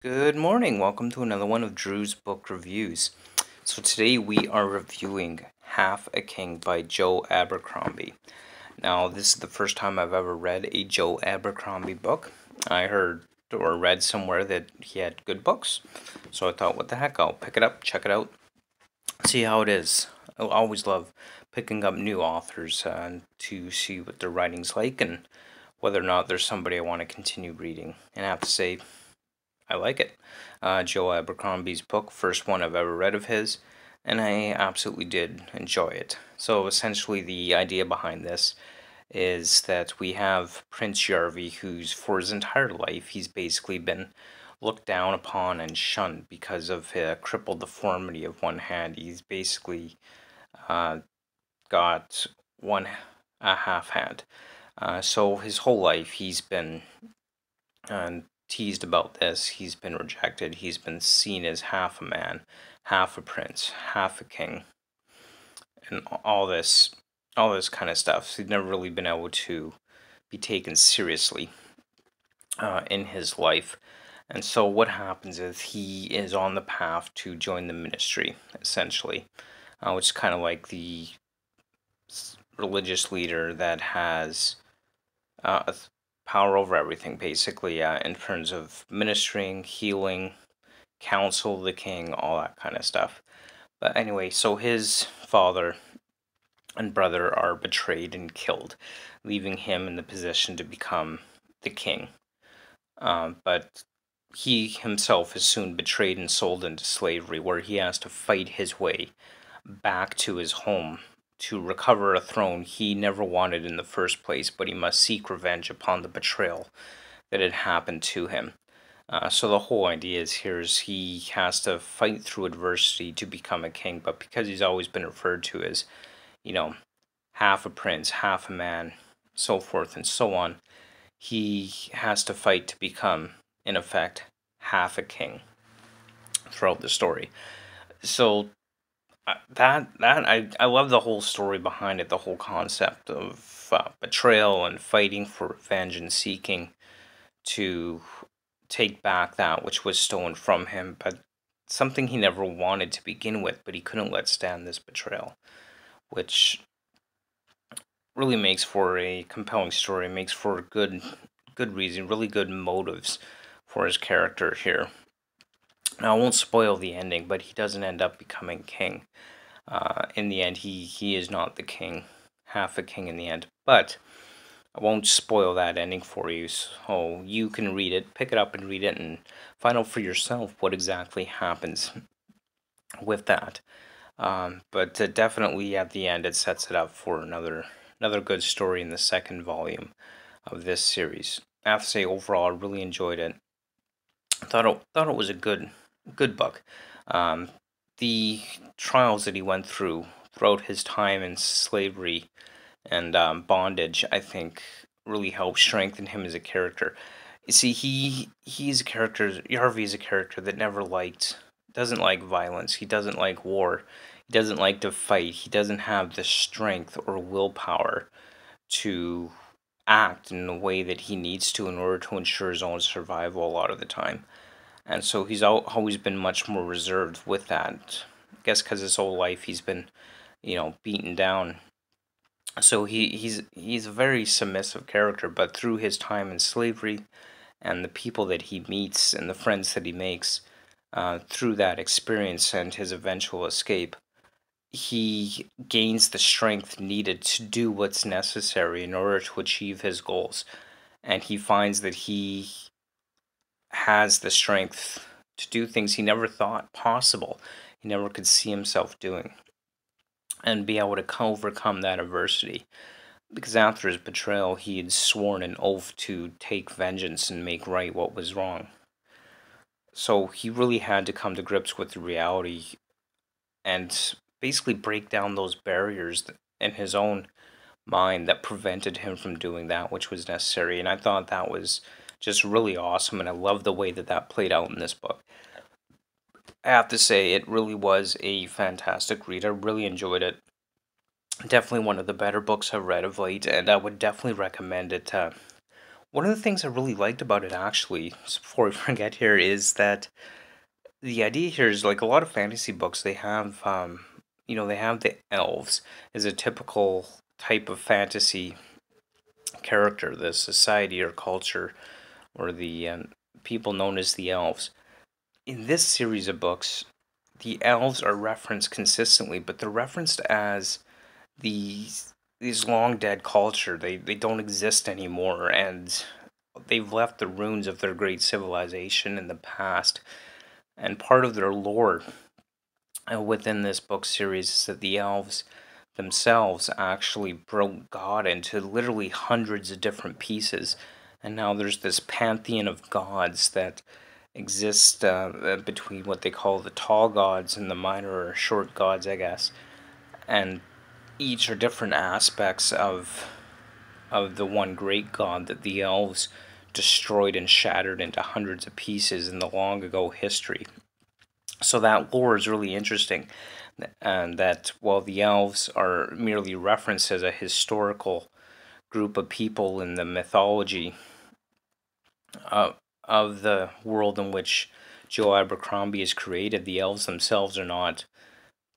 Good morning. Welcome to another one of Drew's book reviews. So today we are reviewing Half a King by Joe Abercrombie. Now, this is the first time I've ever read a Joe Abercrombie book. I heard or read somewhere that he had good books, so I thought, what the heck, I'll pick it up, check it out, see how it is. I always love picking up new authors to see what their writing's like and whether or not there's somebody I want to continue reading. And I have to say, I like it. Joe Abercrombie's book, first one I've ever read of his, and I absolutely did enjoy it. So essentially, the idea behind this is that we have Prince Yarvi, who's for his entire life he's basically been looked down upon and shunned because of a crippled deformity of one hand. He's basically uh, got one a half hand. So his whole life he's been teased about this. He's been rejected. He's been seen as half a man, half a prince, half a king, and all this kind of stuff. So he's never really been able to be taken seriously in his life. And so what happens is he is on the path to join the ministry, essentially, which is kind of like the religious leader that has power over everything, basically, in terms of ministering, healing, counsel of the king, all that kind of stuff. But anyway, so his father and brother are betrayed and killed, leaving him in the position to become the king. But he himself is soon betrayed and sold into slavery, where he has to fight his way back to his home to recover a throne he never wanted in the first place, but he must seek revenge upon the betrayal that had happened to him. So the whole idea is here is he has to fight through adversity to become a king, but because he's always been referred to as, you know, half a prince, half a man, so forth and so on, he has to fight to become, in effect, half a king throughout the story. So I love the whole story behind it, the whole concept of betrayal and fighting for revenge and seeking to take back that which was stolen from him, but something he never wanted to begin with, but he couldn't let stand this betrayal, which really makes for a compelling story, makes for a good reason, really good motives for his character here. Now, I won't spoil the ending, but he doesn't end up becoming king. In the end, he is not the king, half a king in the end, but I won't spoil that ending for you, so you can read it, pick it up and read it, and find out for yourself what exactly happens with that. But definitely at the end, it sets it up for another good story in the second volume of this series. I have to say, overall, I really enjoyed it. Thought it was a good book. Um, the trials that he went throughout his time in slavery and bondage, I think, really helped strengthen him as a character. You see, he's a character. Yarvi is a character that doesn't like violence. He doesn't like war. He doesn't like to fight. He doesn't have the strength or willpower to act in the way that he needs to in order to ensure his own survival a lot of the time. And so he's always been much more reserved with that. I guess because his whole life he's been, beaten down. So he's a very submissive character, but through his time in slavery and the people that he meets and the friends that he makes through that experience and his eventual escape, he gains the strength needed to do what's necessary in order to achieve his goals. And he finds that he has the strength to do things he never thought possible, he never could see himself doing, and be able to overcome that adversity. Because after his betrayal, he had sworn an oath to take vengeance and make right what was wrong. So he really had to come to grips with the reality and basically break down those barriers in his own mind that prevented him from doing that which was necessary. And I thought that was just really awesome, and I love the way that that played out in this book. I have to say, it really was a fantastic read. I really enjoyed it. Definitely one of the better books I've read of late, and I would definitely recommend it to One of the things I really liked about it, actually, before we forget here, is that the idea here is like a lot of fantasy books, they have, they have the elves as a typical type of fantasy character, the society or culture, or the people known as the elves. In this series of books, the elves are referenced consistently, but they're referenced as these long dead culture. They don't exist anymore, and they've left the ruins of their great civilization in the past. And part of their lore within this book series is that the elves themselves actually broke God into literally hundreds of different pieces. And now there's this pantheon of gods that exist between what they call the tall gods and the minor or short gods, I guess. And each are different aspects of the one great god that the elves destroyed and shattered into hundreds of pieces in the long ago history. So that lore is really interesting, and that while the elves are merely referenced as a historical group of people in the mythology of the world in which Joe Abercrombie is created, the elves themselves are not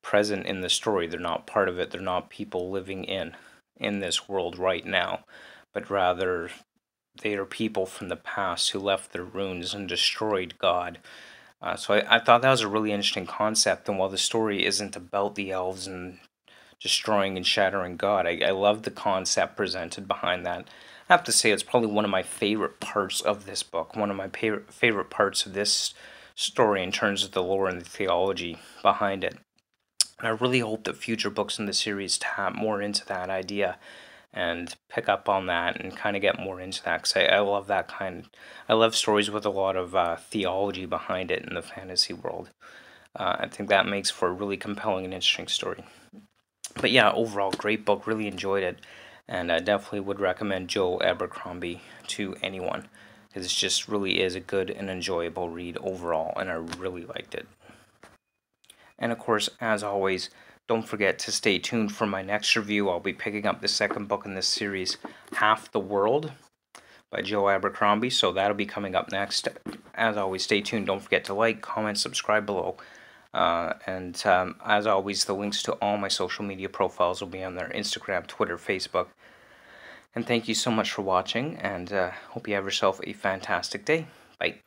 present in the story. They're not part of it. They're not people living in this world right now, but rather they are people from the past who left their ruins and destroyed God. So I thought that was a really interesting concept. And while the story isn't about the elves and destroying and shattering God, I love the concept presented behind that. I have to say, it's probably one of my favorite parts of this book, one of my favorite parts of this story in terms of the lore and the theology behind it. And I really hope that future books in the series tap more into that idea and pick up on that and kind of get more into that, because I love that kind. I love stories with a lot of theology behind it in the fantasy world. I think that makes for a really compelling and interesting story. But yeah, overall, great book. Really enjoyed it, and I definitely would recommend Joe Abercrombie to anyone, because it just really is a good and enjoyable read overall, and I really liked it. And of course, as always, don't forget to stay tuned for my next review. I'll be picking up the second book in this series, Half the World by Joe Abercrombie, so that'll be coming up next. As always, stay tuned. Don't forget to like, comment, subscribe below. And as always, the links to all my social media profiles will be on there: Instagram, Twitter, Facebook. And thank you so much for watching, and hope you have yourself a fantastic day. Bye.